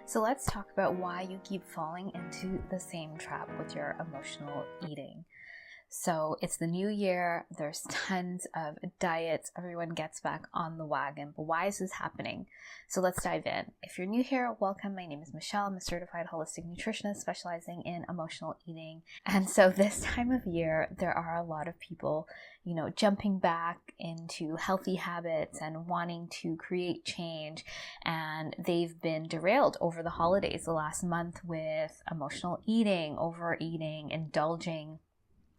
So let's talk about why you keep falling into the same trap with your emotional eating. So it's the new year, there's tons of diets, everyone gets back on the wagon, but why is this happening? So let's dive in. If you're new here, welcome. My name is Michelle. I'm a certified holistic nutritionist specializing in emotional eating. And so this time of year, there are a lot of people, jumping back into healthy habits and wanting to create change. And they've been derailed over the holidays the last month with emotional eating, overeating, indulging.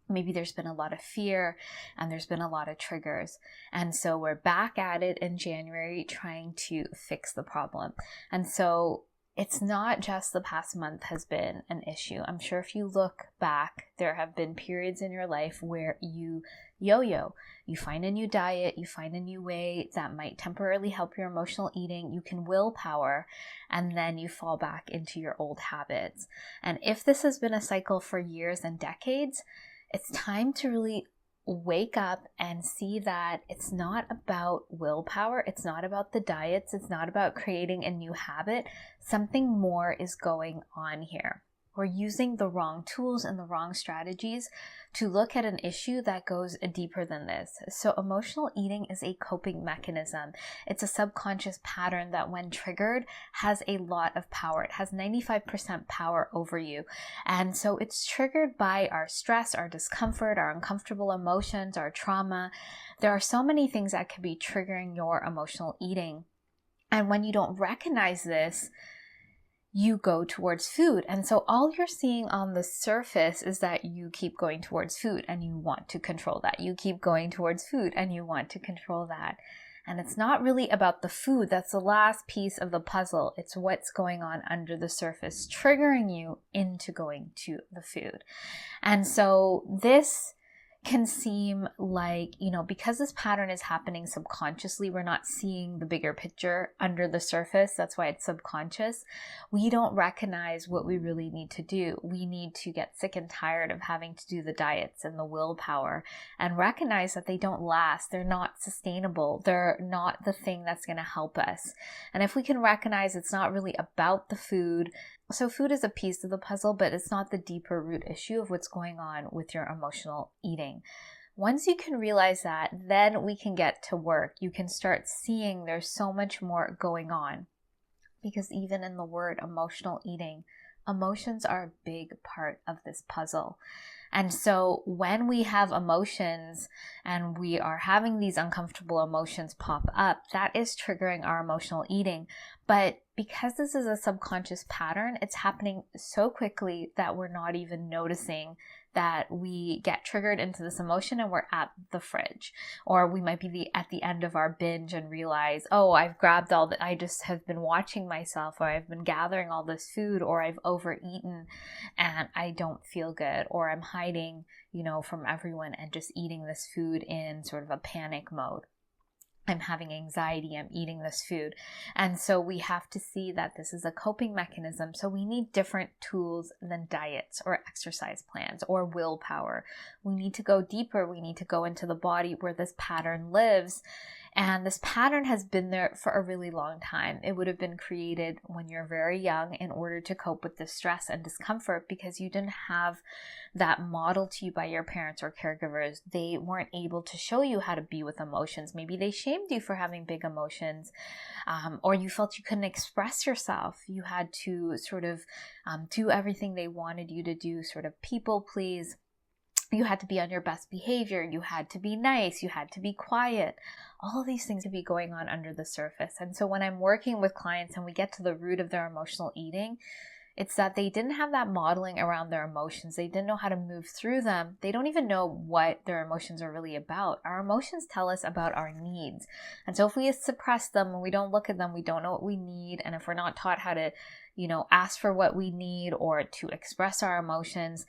Maybe there's been a lot of fear and there's been a lot of triggers. And so we're back at it in January trying to fix the problem. And so it's not just the past month has been an issue. I'm sure if you look back, there have been periods in your life where you yo-yo. You find a new diet, you find a new way that might temporarily help your emotional eating. You can willpower, and then you fall back into your old habits. And if this has been a cycle for years and decades, it's time to really wake up and see that it's not about willpower. It's not about the diets. It's not about creating a new habit. Something more is going on here. We're using the wrong tools and the wrong strategies to look at an issue that goes deeper than this. So emotional eating is a coping mechanism. It's a subconscious pattern that when triggered has a lot of power. It has 95% power over you. And so it's triggered by our stress, our discomfort, our uncomfortable emotions, our trauma. There are so many things that could be triggering your emotional eating. And when you don't recognize this, you go towards food. And so all you're seeing on the surface is that you keep going towards food and you want to control that. You keep going towards food and you want to control that. And it's not really about the food. That's the last piece of the puzzle. It's what's going on under the surface, triggering you into going to the food. And so this can seem like, because this pattern is happening subconsciously, we're not seeing the bigger picture under the surface. That's why it's subconscious. We don't recognize what we really need to do. We need to get sick and tired of having to do the diets and the willpower and recognize that they don't last. They're not sustainable. They're not the thing that's going to help us. And if we can recognize it's not really about the food, so food is a piece of the puzzle, but it's not the deeper root issue of what's going on with your emotional eating. Once you can realize that, then we can get to work. You can start seeing there's so much more going on. Because even in the word emotional eating, emotions are a big part of this puzzle. And so when we have emotions and we are having these uncomfortable emotions pop up, that is triggering our emotional eating. But because this is a subconscious pattern, it's happening so quickly that we're not even noticing that we get triggered into this emotion and we're at the fridge. Or we might be at the end of our binge and realize, oh, I've grabbed all that. I just have been watching myself, or I've been gathering all this food, or I've overeaten and I don't feel good, or I'm hiding, from everyone and just eating this food in sort of a panic mode. I'm having anxiety, I'm eating this food. And so we have to see that this is a coping mechanism. So we need different tools than diets or exercise plans or willpower. We need to go deeper. We need to go into the body where this pattern lives. And this pattern has been there for a really long time. It would have been created when you're very young in order to cope with the stress and discomfort because you didn't have that model to you by your parents or caregivers. They weren't able to show you how to be with emotions. Maybe they shamed you for having big emotions, or you felt you couldn't express yourself. You had to sort of do everything they wanted you to do, sort of people please. You had to be on your best behavior. You had to be nice. You had to be quiet. All of these things would be going on under the surface. And so when I'm working with clients and we get to the root of their emotional eating, it's that they didn't have that modeling around their emotions. They didn't know how to move through them. They don't even know what their emotions are really about. Our emotions tell us about our needs. And so if we suppress them and we don't look at them, we don't know what we need. And if we're not taught how to, ask for what we need or to express our emotions,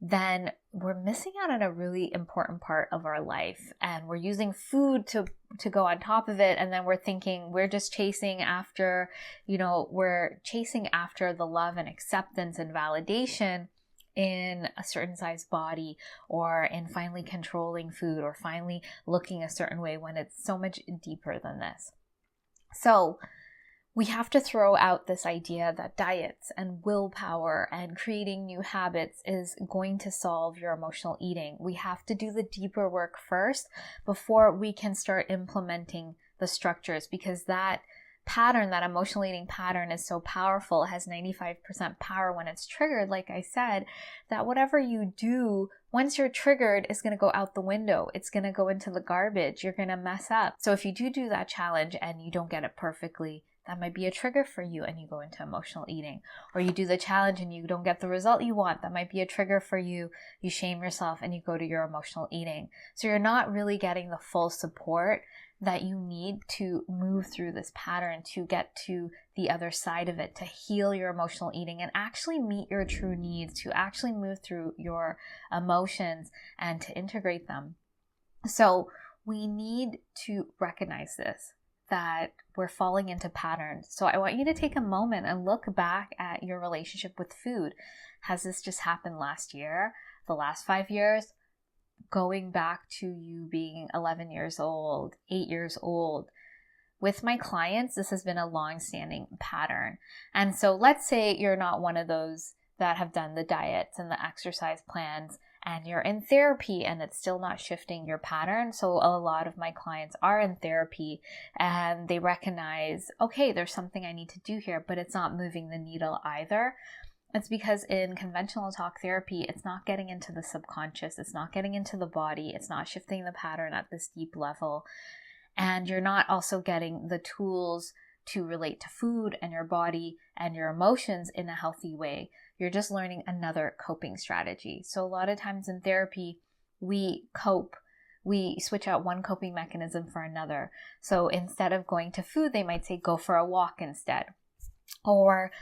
then we're missing out on a really important part of our life. And we're using food to go on top of it. And then we're thinking we're just chasing after, we're chasing after the love and acceptance and validation in a certain size body, or in finally controlling food, or finally looking a certain way, when it's so much deeper than this. So we have to throw out this idea that diets and willpower and creating new habits is going to solve your emotional eating. We have to do the deeper work first before we can start implementing the structures, because that pattern, that emotional eating pattern, is so powerful. It has 95% power when it's triggered, like I said, that whatever you do, once you're triggered, is going to go out the window. It's going to go into the garbage. You're going to mess up. So if you do that challenge and you don't get it perfectly, that might be a trigger for you and you go into emotional eating. Or you do the challenge and you don't get the result you want. That might be a trigger for you. You shame yourself and you go to your emotional eating. So you're not really getting the full support that you need to move through this pattern, to get to the other side of it, to heal your emotional eating and actually meet your true needs, to actually move through your emotions and to integrate them. So we need to recognize this, that we're falling into patterns. So I want you to take a moment and look back at your relationship with food. Has this just happened last year, the last 5 years? Going back to you being 11 years old, 8 years old. With my clients, this has been a long-standing pattern. And so let's say you're not one of those that have done the diets and the exercise plans and you're in therapy and it's still not shifting your pattern. So a lot of my clients are in therapy and they recognize, okay, there's something I need to do here, but it's not moving the needle either. It's because in conventional talk therapy, it's not getting into the subconscious, it's not getting into the body, it's not shifting the pattern at this deep level. And you're not also getting the tools to relate to food and your body and your emotions in a healthy way. You're just learning another coping strategy. So a lot of times in therapy, we switch out one coping mechanism for another. So instead of going to food, they might say, go for a walk instead. Or,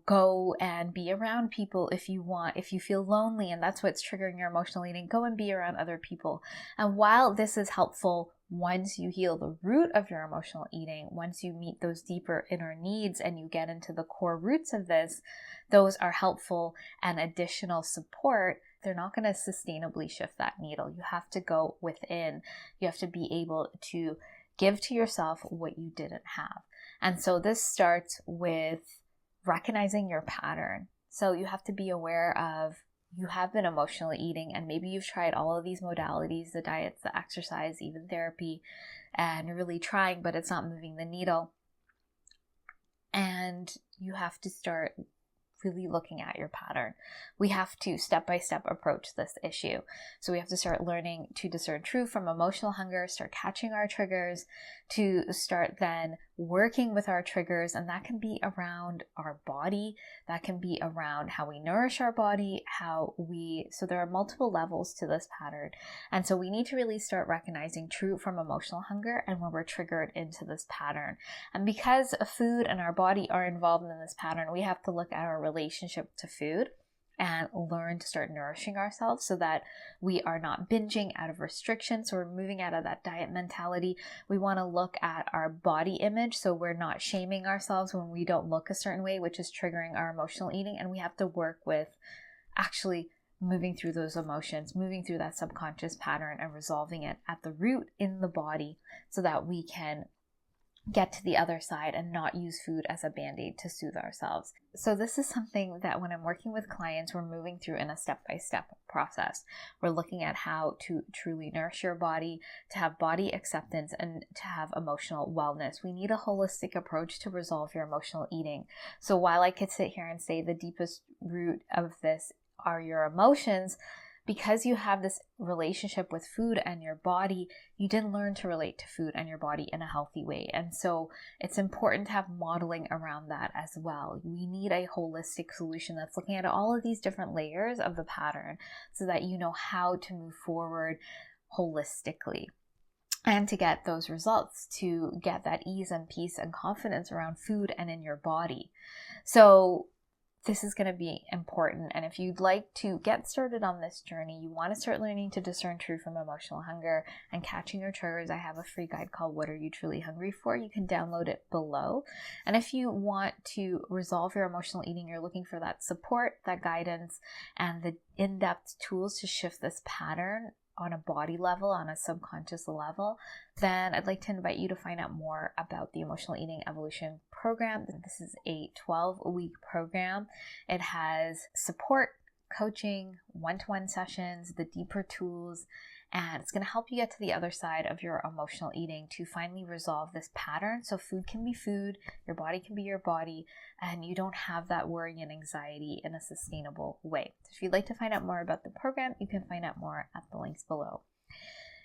go and be around people if you want. If you feel lonely and that's what's triggering your emotional eating, go and be around other people. And while this is helpful, once you heal the root of your emotional eating, once you meet those deeper inner needs and you get into the core roots of this, those are helpful and additional support. They're not going to sustainably shift that needle. You have to go within. You have to be able to give to yourself what you didn't have. And so this starts with recognizing your pattern. So you have to be aware of, you have been emotionally eating and maybe you've tried all of these modalities, the diets, the exercise, even therapy, and you're really trying, but it's not moving the needle. And you have to start really looking at your pattern. We have to step-by-step approach this issue. So we have to start learning to discern truth from emotional hunger, start catching our triggers, to start then working with our triggers. And that can be around our body, that can be around how we nourish our body, so there are multiple levels to this pattern. And so we need to really start recognizing truth from emotional hunger and when we're triggered into this pattern. And because food and our body are involved in this pattern, we have to look at our relationship to food and learn to start nourishing ourselves so that we are not binging out of restriction. So we're moving out of that diet mentality. We want to look at our body image so we're not shaming ourselves when we don't look a certain way, which is triggering our emotional eating. And we have to work with actually moving through those emotions, moving through that subconscious pattern and resolving it at the root in the body so that we can get to the other side and not use food as a band-aid to soothe ourselves. So this is something that when I'm working with clients, we're moving through in a step-by-step process. We're looking at how to truly nourish your body, to have body acceptance, and to have emotional wellness. We need a holistic approach to resolve your emotional eating. So while I could sit here and say the deepest root of this are your emotions, because you have this relationship with food and your body, you didn't learn to relate to food and your body in a healthy way. And so it's important to have modeling around that as well. We need a holistic solution that's looking at all of these different layers of the pattern so that you know how to move forward holistically and to get those results, to get that ease and peace and confidence around food and in your body. So this is going to be important. And if you'd like to get started on this journey, you want to start learning to discern truth from emotional hunger and catching your triggers, I have a free guide called What Are You Truly Hungry For? You can download it below. And if you want to resolve your emotional eating, you're looking for that support, that guidance, and the in-depth tools to shift this pattern, on a body level, on a subconscious level, then I'd like to invite you to find out more about the Emotional Eating Evolution program. This is a 12-week program. It has support, coaching, one-to-one sessions, the deeper tools, and it's going to help you get to the other side of your emotional eating to finally resolve this pattern. So food can be food, your body can be your body, and you don't have that worry and anxiety in a sustainable way. So if you'd like to find out more about the program, you can find out more at the links below.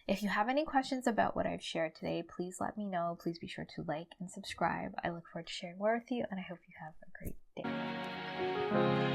If you have any questions about what I've shared today, please let me know. Please be sure to like and subscribe. I look forward to sharing more with you, and I hope you have a great day.